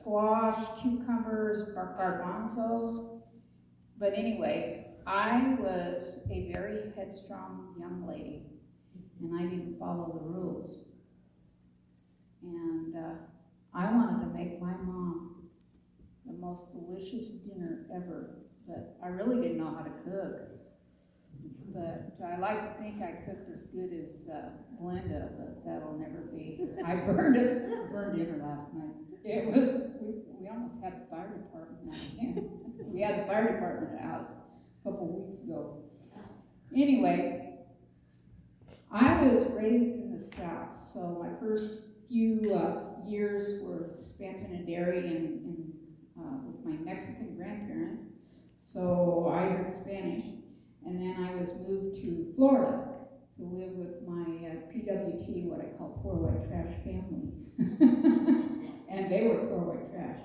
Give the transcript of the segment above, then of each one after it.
squash, cucumbers, garbanzos. But anyway, I was a very headstrong young lady, and I didn't follow the rules. And I wanted to make my mom the most delicious dinner ever, but I really didn't know how to cook. But I like to think I cooked as good as Glenda, but that'll never be. I burned dinner last night. It was, we almost had the fire department out again. We had the fire department out a couple weeks ago. Anyway, I was raised in the South, so my first few years were spent in a dairy with my Mexican grandparents. So I learned Spanish. And then I was moved to Florida to live with my PWT, what I call poor white trash family. And they were poor white trash.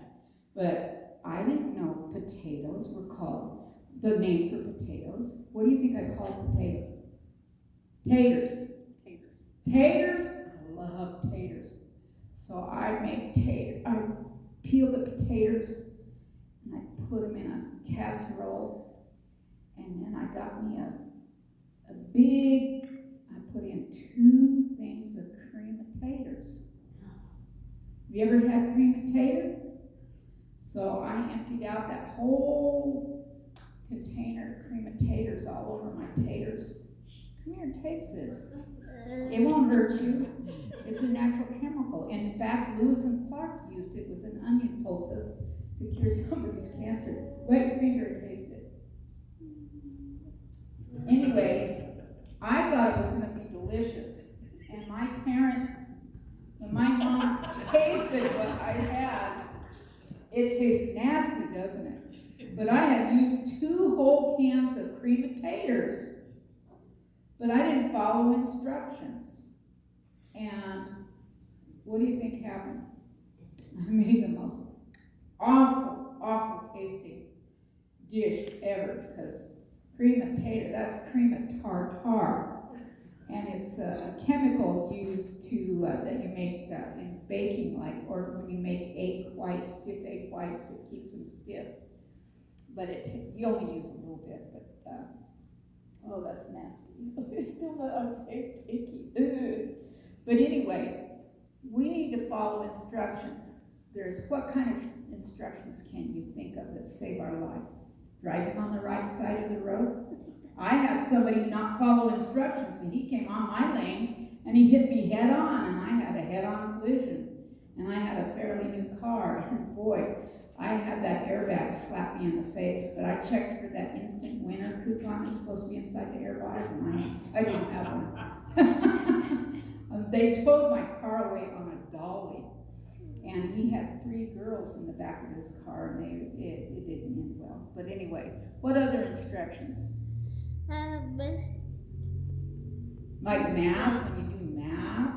But I didn't know potatoes were called the name for potatoes. What do you think I called potatoes? Taters. Taters? I love taters. So I make taters. I peel the potatoes and I put them in a casserole. And then I got me a big, I put in 2 things of cream of taters. Have you ever had cream of tater? So I emptied out that whole container of cream of taters all over my taters. Come here and taste this. It won't hurt you. It's a natural chemical. In fact, Lewis and Clark used it with an onion poultice to cure somebody's cancer. Wet your finger and taste it. Anyway, I thought it was going to be delicious. And my parents, when my mom tasted what I had, it tastes nasty, doesn't it? But I had used 2 whole cans of cream of taters. But I didn't follow instructions. And what do you think happened? I made the most awful tasting dish ever, because cream of tater, that's cream of tartar. And it's a chemical used to, that you make in baking, or when you make egg whites, stiff egg whites, it keeps them stiff. But you only use a little bit, but, oh, that's nasty. It's still not, tastes icky. But anyway, we need to follow instructions. What kind of instructions can you think of that save our life? Driving on the right side of the road? I had somebody not follow instructions, and he came on my lane, and he hit me head on, and I had a head-on collision. And I had a fairly new car, and boy, I had that airbag slap me in the face, but I checked for that instant winner coupon that's supposed to be inside the airbag, and I didn't have one. They towed my car away on a dolly, and he had 3 girls in the back of his car, and it didn't end well. But anyway, what other instructions? Like math, when you do math,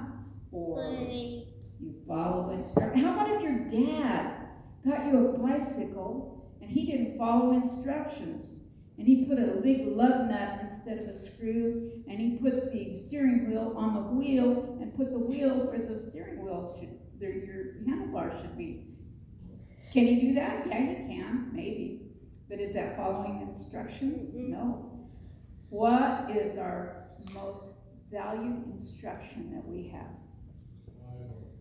or you follow instructions. How about if your dad got you a bicycle and he didn't follow instructions, and he put a big lug nut instead of a screw, and he put the steering wheel on the wheel and put the wheel where the steering wheel your handlebars should be. Can you do that? Yeah, you can, maybe. But is that following instructions? No. What is our most valued instruction that we have?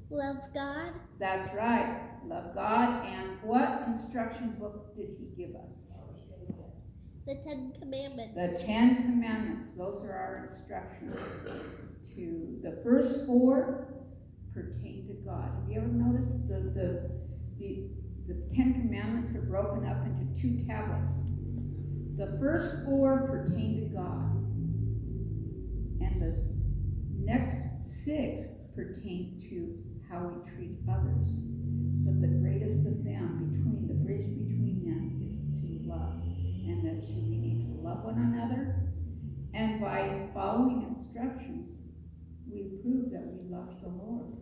Love God. That's right. Love God. And what instruction book did he give us? The 10 Commandments. The 10 Commandments. Those are our instructions. The first 4 pertain to God. Have you ever noticed the 10 Commandments are broken up into 2 tablets? The first 4 pertain to God, and the next 6 pertain to how we treat others. But the greatest of them, the bridge between them, is to love. And that we need to love one another. And by following instructions, we prove that we love the Lord.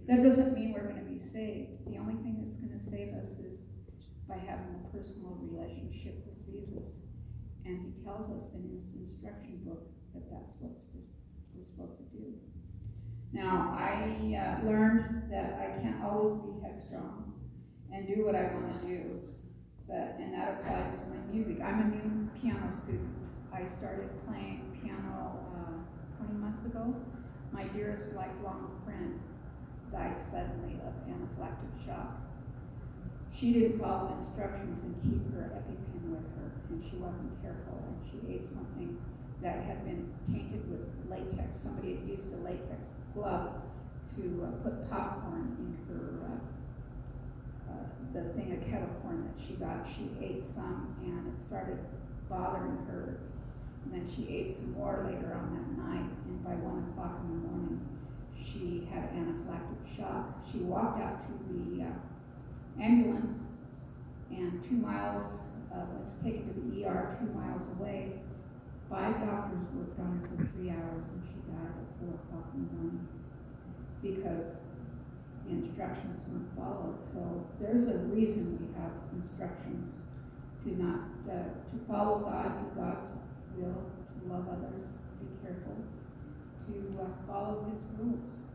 That doesn't mean we're going to be saved. The only thing that's going to save us is by having a personal relationship with Jesus. And he tells us in his instruction book that that's what we're supposed to do. Now, I learned that I can't always be headstrong, do what I wanna do. And that applies to my music. I'm a new piano student. I started playing piano, 20 months ago. My dearest lifelong friend died suddenly of anaphylactic shock. She didn't follow instructions and keep her EpiPen with her, and she wasn't careful, and she ate something that had been tainted with latex. Somebody had used a latex glove to put popcorn in her, the thing of kettle corn that she got. She ate some, and it started bothering her. And then she ate some more later on that night, and by 1 o'clock in the morning, she had anaphylactic shock. She walked out to the ambulance, and 2 miles, was taken to the ER 2 miles away. 5 doctors worked on her for 3 hours, and she died at 4 o'clock in the morning because the instructions weren't followed. So there's a reason we have instructions to not, to follow God, do God's will, to love others, be careful, to follow His rules.